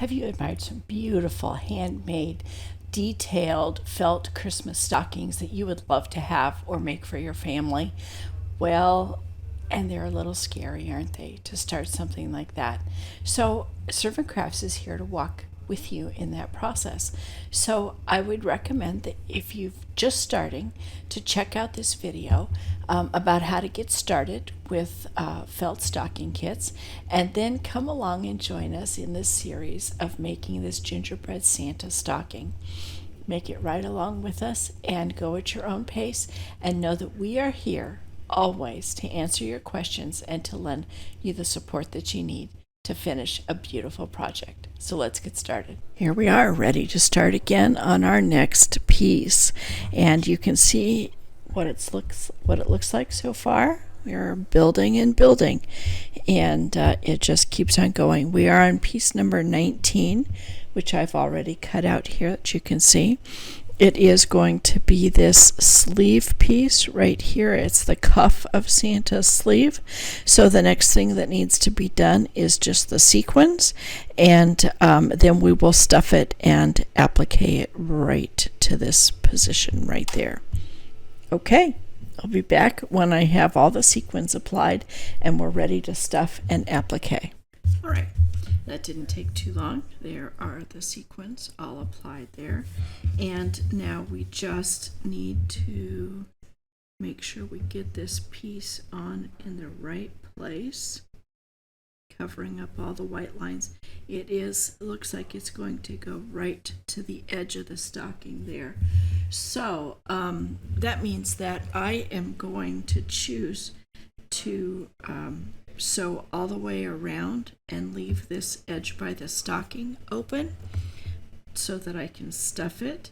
Have you admired some beautiful handmade, detailed felt Christmas stockings that you would love to have or make for your family? Well, and they're a little scary, aren't they, to start something like that? So, Servant Crafts is here to walk with you in that process. So, I would recommend that if you're just starting, to check out this video about how to get started with felt stocking kits, and then come along and join us in this series of making this gingerbread Santa stocking. Make it right along with us and go at your own pace, and know that we are here always to answer your questions and to lend you the support that you need to finish a beautiful project. So let's get started. Here we are, ready to start again on our next piece, and you can see what it looks like so far. We are building and building, and it just keeps on going. We are on piece number 19, which I've already cut out here that you can see. It is going to be this sleeve piece right here. It's the cuff of Santa's sleeve. So the next thing that needs to be done is just the sequins, and then we will stuff it and applique it right to this position right there. Okay, I'll be back when I have all the sequins applied and we're ready to stuff and applique. All right. That didn't take too long. There are the sequins all applied there. And now we just need to make sure we get this piece on in the right place, covering up all the white lines. It looks like it's going to go right to the edge of the stocking there. So that means that I am going to choose to sew all the way around and leave this edge by the stocking open so that I can stuff it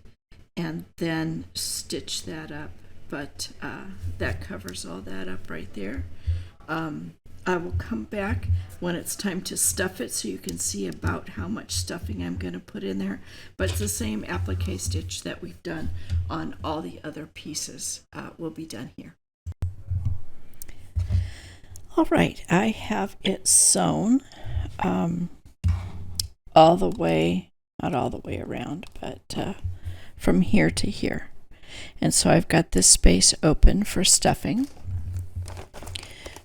and then stitch that up. But that covers all that up right there. I will come back when it's time to stuff it so you can see about how much stuffing I'm going to put in there. But it's the same applique stitch that we've done on all the other pieces will be done here. All right, I have it sewn all the way, not all the way around, but from here to here. And so I've got this space open for stuffing.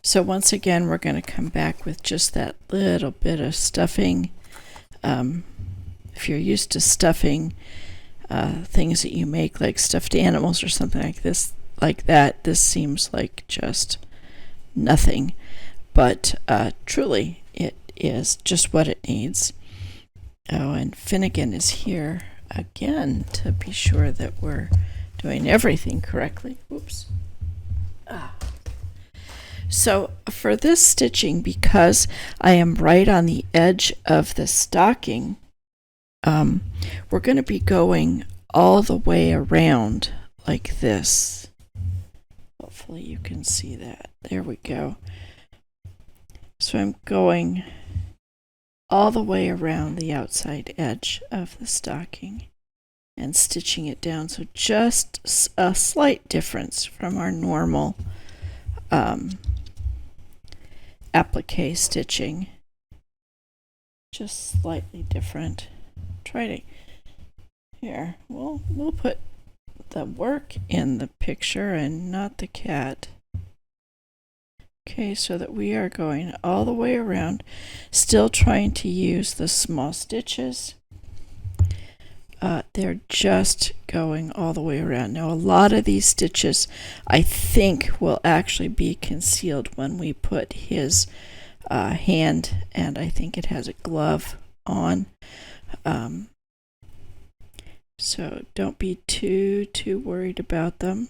So once again, we're going to come back with just that little bit of stuffing. If you're used to stuffing things that you make, like stuffed animals or something like this, like that, this seems like just nothing. But truly, it is just what it needs. Oh, and Finnegan is here again to be sure that we're doing everything correctly. Whoops. So for this stitching, because I am right on the edge of the stocking, we're going to be going all the way around like this. Hopefully you can see that. There we go. So I'm going all the way around the outside edge of the stocking and stitching it down. So just a slight difference from our normal applique stitching. Just slightly different. Here, we'll put the work in the picture and not the cat. Okay, so that we are going all the way around, still trying to use the small stitches. They're just going all the way around. Now, a lot of these stitches, I think, will actually be concealed when we put his hand, and I think it has a glove on. So don't be too worried about them.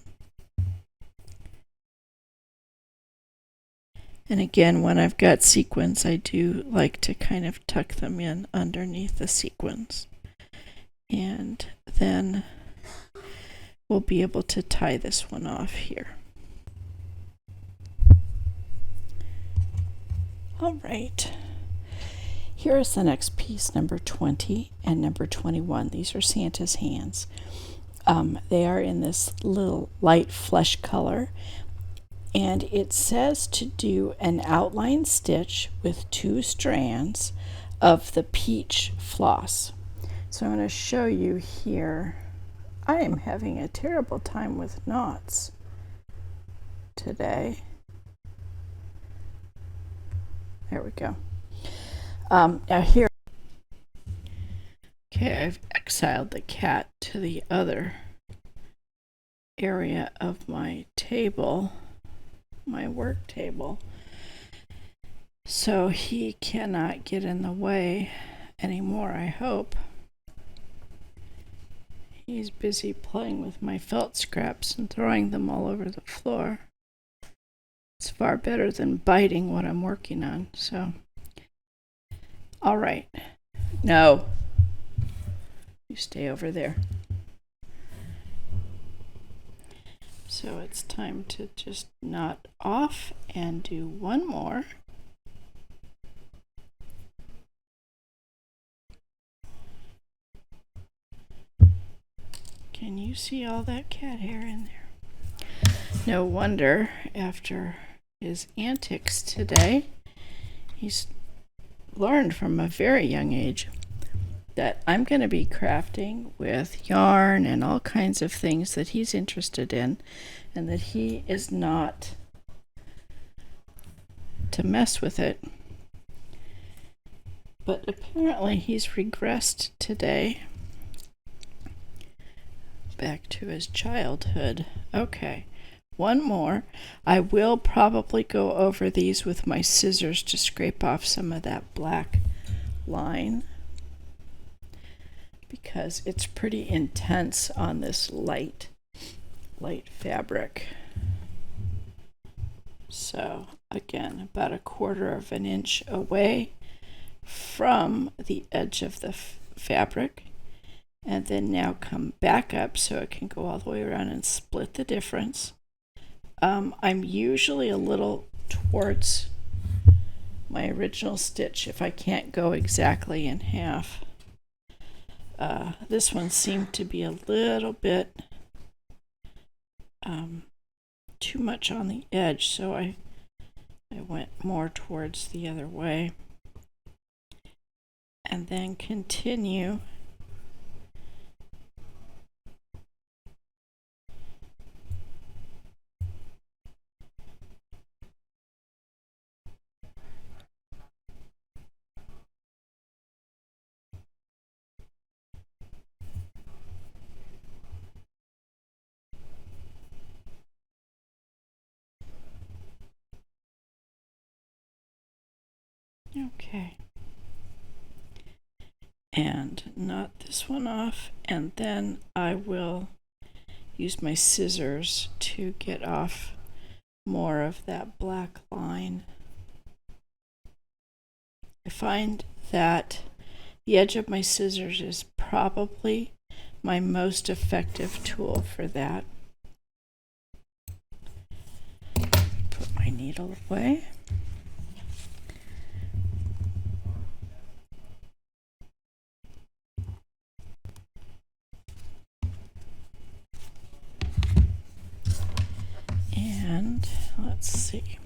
And again, when I've got sequins, I do like to kind of tuck them in underneath the sequins. And then we'll be able to tie this one off here. All right. Here is the next piece, number 20 and number 21. These are Santa's hands. They are in this little light flesh color. And it says to do an outline stitch with 2 strands of the peach floss. So I'm going to show you here. I am having a terrible time with knots today. There we go. Now here, okay, I've exiled the cat to the other area of my table, my work table, so he cannot get in the way anymore, I hope. He's busy playing with my felt scraps and throwing them all over the floor. It's far better than biting what I'm working on, so. All right. No. You stay over there. So it's time to just knot off and do one more. Can you see all that cat hair in there? No wonder, after his antics today, he's learned from a very young age that I'm going to be crafting with yarn and all kinds of things that he's interested in, and that he is not to mess with it. But apparently he's regressed today back to his childhood. Okay, one more. I will probably go over these with my scissors to scrape off some of that black line, because it's pretty intense on this light fabric. So again, about 1/4 of an inch away from the edge of the fabric, and then now come back up so it can go all the way around and split the difference. I'm usually a little towards my original stitch if I can't go exactly in half. This one seemed to be a little bit too much on the edge, so I went more towards the other way, and then continue okay, and knot this one off, and then I will use my scissors to get off more of that black line. I find that the edge of my scissors is probably my most effective tool for that. Put my needle away. And let's see.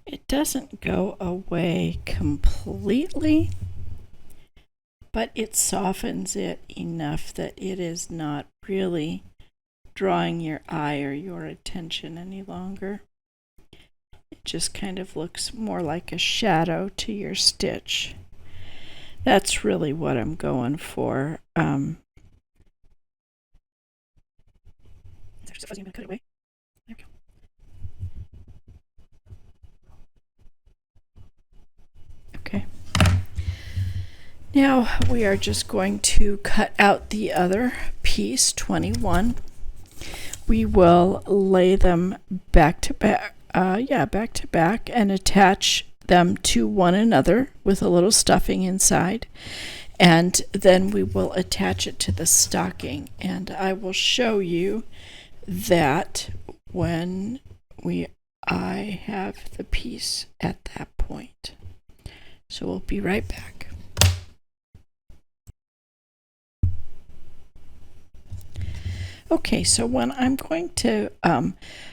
It doesn't go away completely, but it softens it enough that it is not really drawing your eye or your attention any longer. It just kind of looks more like a shadow to your stitch. That's really what I'm going for. There's a fuzzy, I'm going to cut it away. There we go. Okay. Now we are just going to cut out the other piece, 21. We will lay them back to back, and attach them to one another with a little stuffing inside. And then we will attach it to the stocking, and I will show you that when I have the piece at that point. So we'll be right back. Okay, so when I'm going to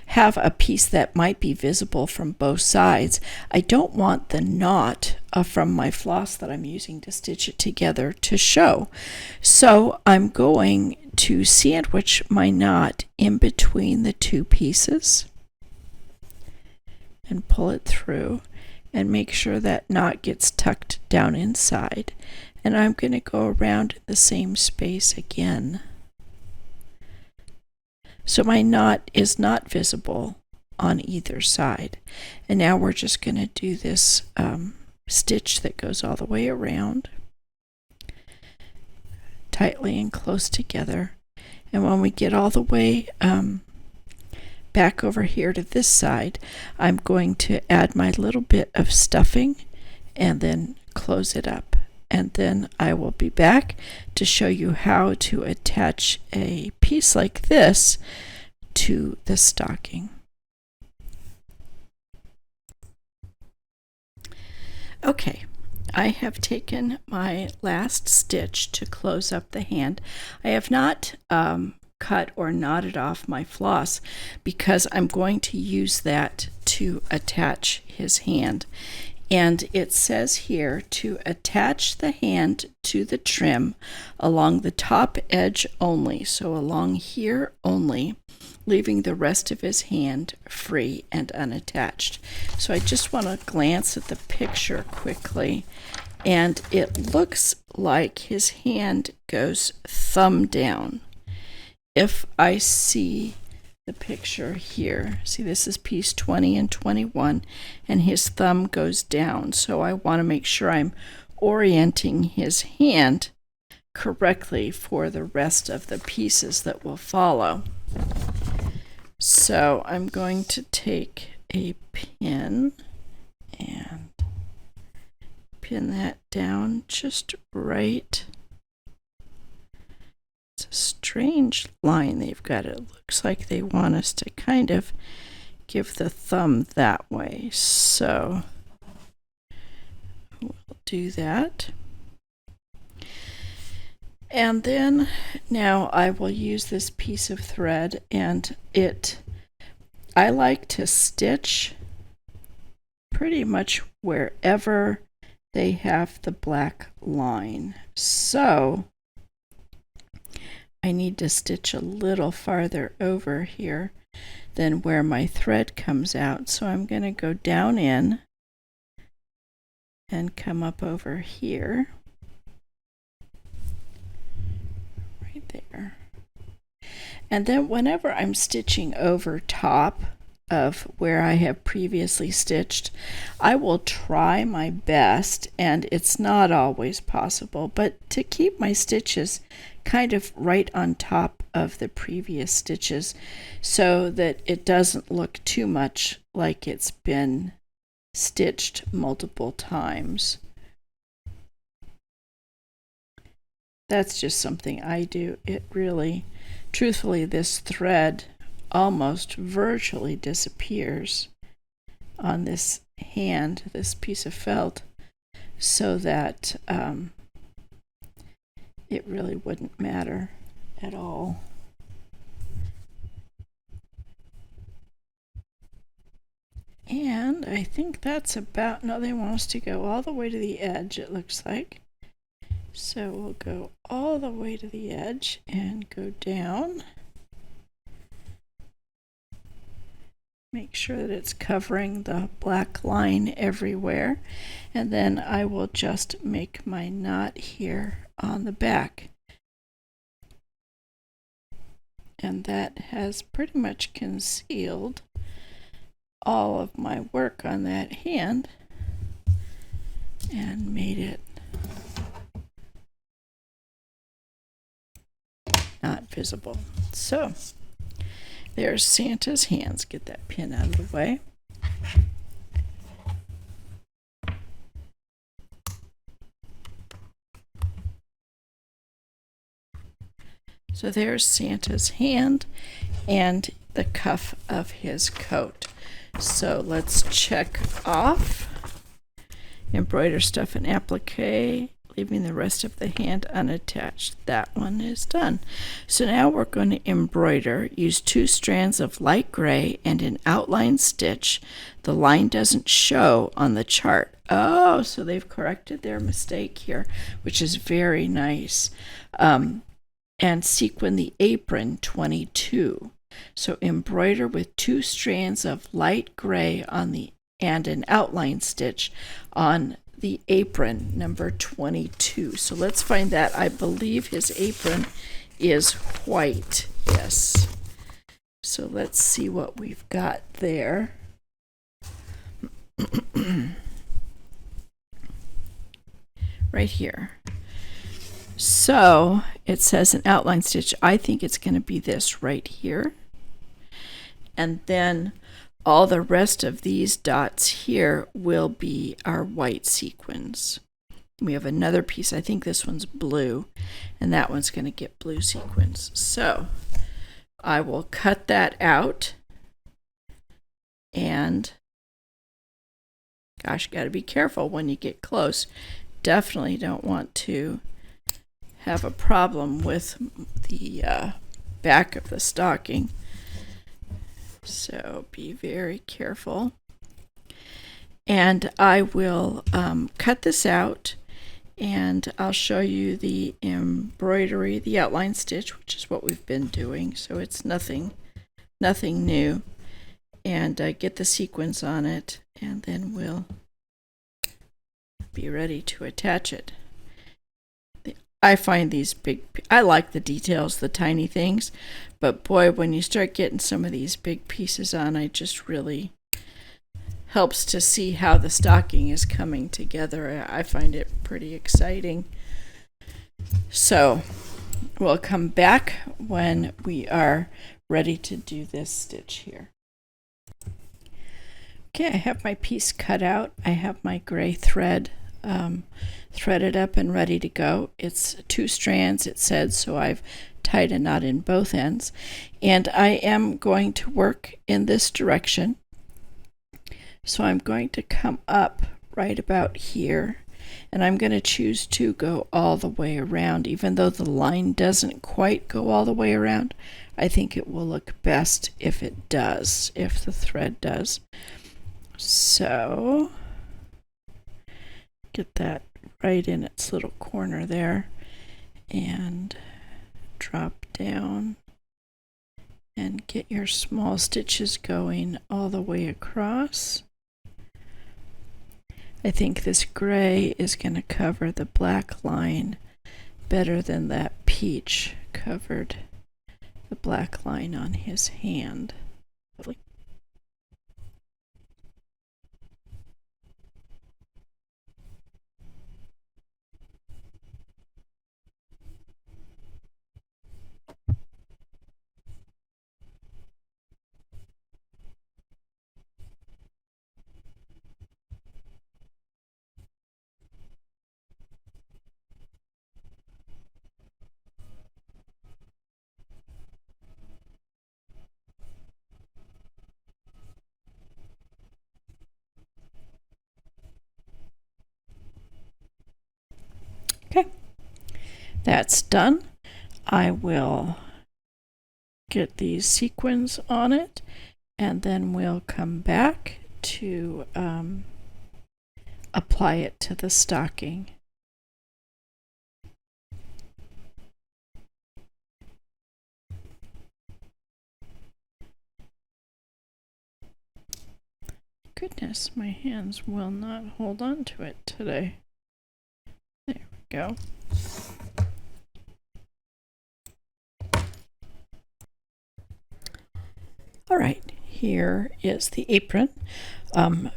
have a piece that might be visible from both sides, I don't want the knot from my floss that I'm using to stitch it together to show. So I'm going to sandwich my knot in between the two pieces and pull it through and make sure that knot gets tucked down inside. And I'm going to go around the same space again. So my knot is not visible on either side. And now we're just going to do this stitch that goes all the way around, tightly and close together. And when we get all the way back over here to this side, I'm going to add my little bit of stuffing and then close it up. And then I will be back to show you how to attach a piece like this to the stocking. Okay, I have taken my last stitch to close up the hand. I have not cut or knotted off my floss because I'm going to use that to attach his hand. And it says here to attach the hand to the trim along the top edge only, so along here only, leaving the rest of his hand free and unattached. So I just want to glance at the picture quickly, and it looks like his hand goes thumb down. If I see the picture here, see, this is piece 20 and 21, and his thumb goes down. So I want to make sure I'm orienting his hand correctly for the rest of the pieces that will follow. So I'm going to take a pin and pin that down just right. It's a strange line they've got. It looks like they want us to kind of give the thumb that way. So we'll do that. And then now I will use this piece of thread, and I like to stitch pretty much wherever they have the black line. So I need to stitch a little farther over here than where my thread comes out. So I'm going to go down in and come up over here, right there. And then whenever I'm stitching over top of where I have previously stitched, I will try my best, and it's not always possible, but to keep my stitches kind of right on top of the previous stitches so that it doesn't look too much like it's been stitched multiple times. That's just something I do. It really, truthfully, this thread almost virtually disappears on this hand, this piece of felt, so that it really wouldn't matter at all. And I think that's about, no, they want us to go all the way to the edge, it looks like. So we'll go all the way to the edge and go down. Make sure that it's covering the black line everywhere. And then I will just make my knot here on the back. And that has pretty much concealed all of my work on that hand and made it not visible. So there's Santa's hands. Get that pin out of the way. So there's Santa's hand and the cuff of his coat. So let's check off embroider stuff and applique, leaving the rest of the hand unattached. That one is done. So now we're going to embroider. Use 2 strands of light gray and an outline stitch. The line doesn't show on the chart. Oh, so they've corrected their mistake here, which is very nice. And sequin the apron 22. So embroider with 2 strands of light gray on the and an outline stitch on the apron number 22. So let's find that. I believe his apron is white. Yes. So let's see what we've got there. Right here. So it says an outline stitch. I think it's going to be this right here. And then all the rest of these dots here will be our white sequins. We have another piece. I think this one's blue, and that one's going to get blue sequins. So I will cut that out. And gosh, got to be careful when you get close. Definitely don't want to have a problem with the back of the stocking. So be very careful. And I will cut this out, and I'll show you the embroidery, the outline stitch, which is what we've been doing. So it's nothing new. And get the sequins on it, and then we'll be ready to attach it. I find these I like the details, the tiny things, but boy, when you start getting some of these big pieces on, it just really helps to see how the stocking is coming together. I find it pretty exciting. So we'll come back when we are ready to do this stitch here. Okay, I have my piece cut out. I have my gray thread threaded up and ready to go. It's 2 strands, it said, so I've tied a knot in both ends. And I am going to work in this direction. So I'm going to come up right about here, and I'm going to choose to go all the way around. Even though the line doesn't quite go all the way around, I think it will look best if it does, if the thread does. So get that right in its little corner there, and drop down and get your small stitches going all the way across. I think this gray is going to cover the black line better than that peach covered the black line on his hand. Okay, that's done. I will get these sequins on it, and then we'll come back to apply it to the stocking. Goodness, my hands will not hold on to it today. There we go. All right, here is the apron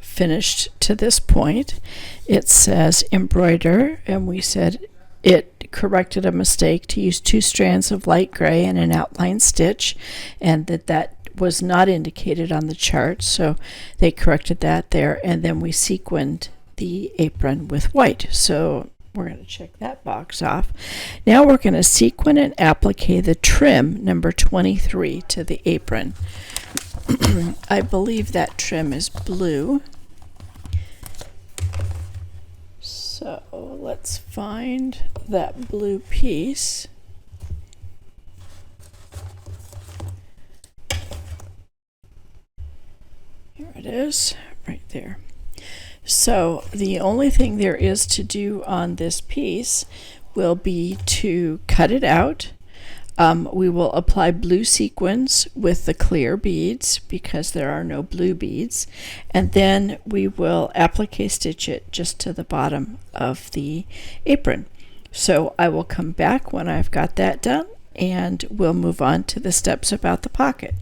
finished to this point. It says embroider, and we said it corrected a mistake to use 2 strands of light gray and an outline stitch, and that was not indicated on the chart, so they corrected that there, and then we sequined the apron with white. So we're going to check that box off. Now we're going to sequin and applique the trim number 23 to the apron. I believe that trim is blue. So let's find that blue piece. Here it is, right there. So the only thing there is to do on this piece will be to cut it out. We will apply blue sequins with the clear beads because there are no blue beads, and then we will applique stitch it just to the bottom of the apron. So I will come back when I've got that done, and we'll move on to the steps about the pocket.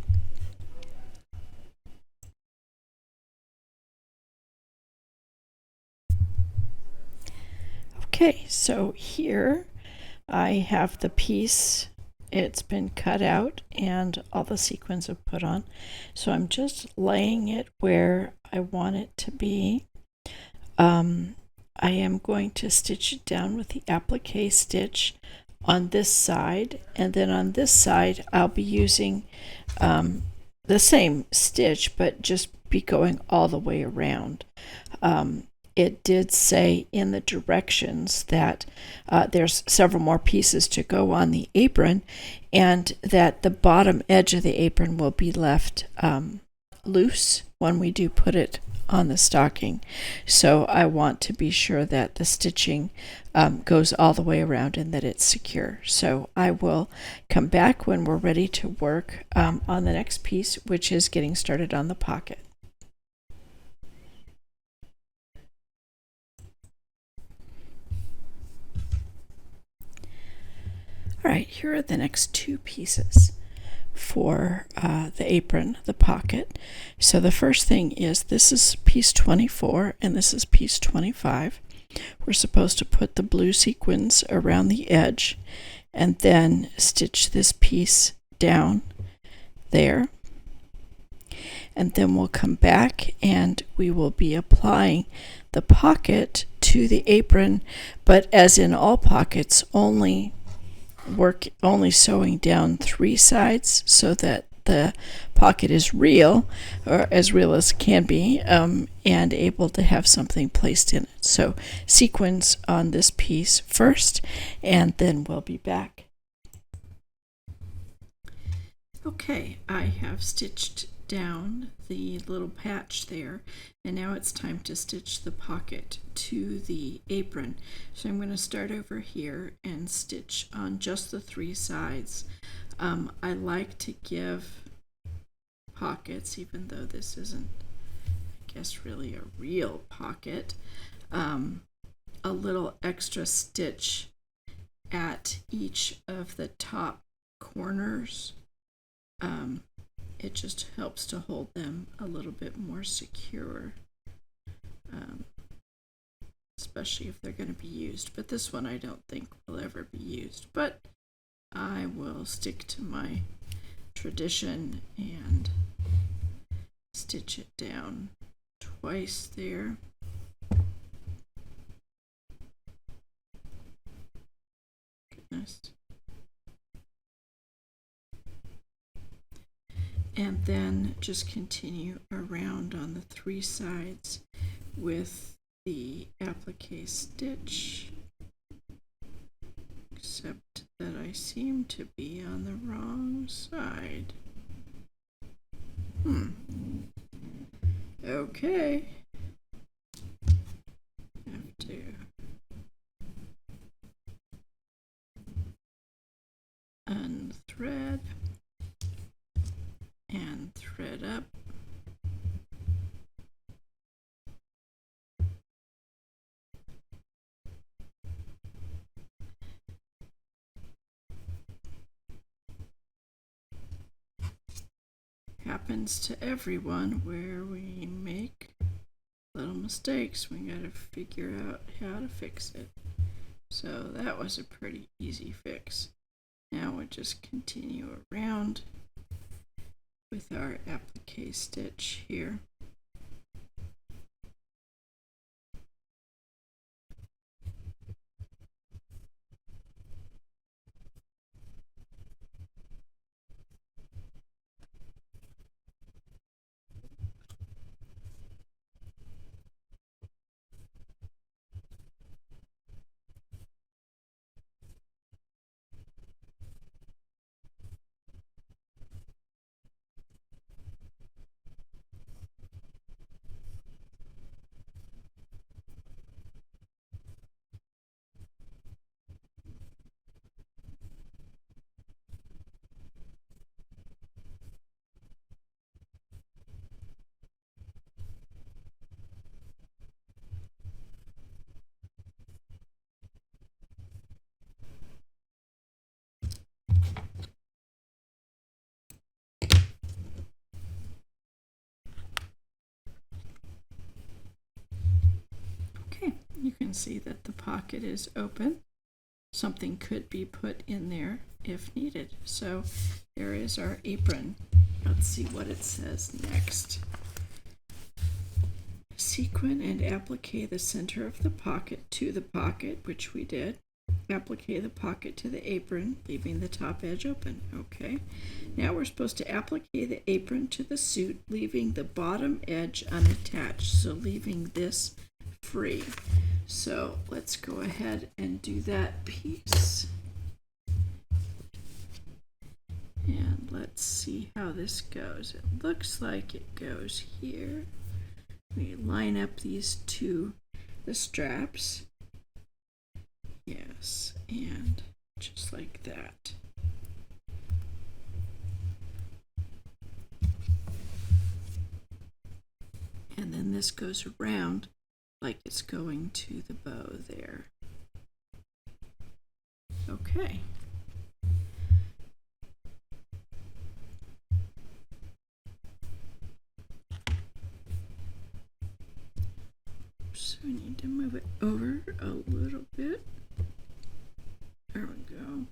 Okay, so here I have the piece. It's been cut out and all the sequins are put on. So I'm just laying it where I want it to be. I am going to stitch it down with the applique stitch on this side, and then on this side I'll be using the same stitch, but just be going all the way around. It did say in the directions that there's several more pieces to go on the apron, and that the bottom edge of the apron will be left loose when we do put it on the stocking. So I want to be sure that the stitching goes all the way around and that it's secure. So I will come back when we're ready to work on the next piece, which is getting started on the pocket. All right, here are the next two pieces for the apron, the pocket. So the first thing is, this is piece 24 and this is piece 25. We're supposed to put the blue sequins around the edge and then stitch this piece down there. And then we'll come back and we will be applying the pocket to the apron, but as in all pockets, only sewing down 3 sides so that the pocket is real, or as real as it can be, and able to have something placed in it. So sequins on this piece first, and then we'll be back. Okay, I have stitched down the little patch there, and now it's time to stitch the pocket to the apron. So I'm going to start over here and stitch on just the 3 sides. I like to give pockets, even though this isn't, I guess, really a real pocket, a little extra stitch at each of the top corners. It just helps to hold them a little bit more secure, especially if they're going to be used. But this one I don't think will ever be used, but I will stick to my tradition and stitch it down twice there. Goodness. And then just continue around on the 3 sides with the applique stitch, except that I seem to be on the wrong side. Okay. Have to unthread and thread up. Happens to everyone where we make little mistakes. We gotta figure out how to fix it. So that was a pretty easy fix. Now we'll just continue around with our applique stitch here. see that the pocket is open. Something could be put in there if needed. So there is our apron. Let's see what it says next. Sequin and applique the center of the pocket to the pocket, which we did. Applique the pocket to the apron, leaving the top edge open. Okay. Now we're supposed to applique the apron to the suit, leaving the bottom edge unattached, so leaving this free. So let's go ahead and do that piece. And let's see how this goes. It looks like it goes here. We line up these two, the straps. Yes, and just like that. And then this goes around like it's going to the bow there. Okay. So we need to move it over a little bit. There we go.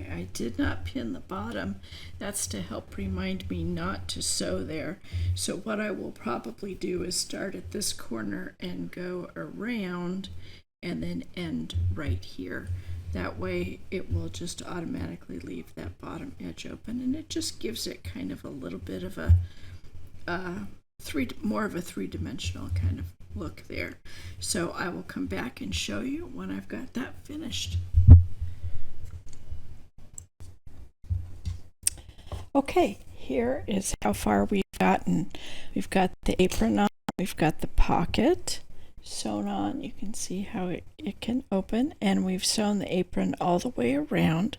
I did not pin the bottom. That's to help remind me not to sew there. So what I will probably do is start at this corner and go around and then end right here. That way it will just automatically leave that bottom edge open, and it just gives it kind of a little bit of a more of a three-dimensional kind of look there. So I will come back and show you when I've got that finished. Okay, here is how far we've gotten. We've got the apron on, we've got the pocket sewn on. You can see how it can open, and we've sewn the apron all the way around,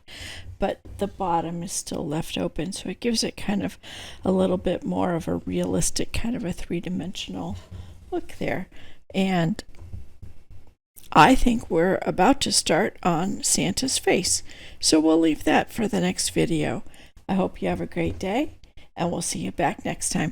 but the bottom is still left open, so it gives it kind of a little bit more of a realistic kind of a three-dimensional look there. And I think we're about to start on Santa's face, so we'll leave that for the next video. I hope you have a great day, and we'll see you back next time.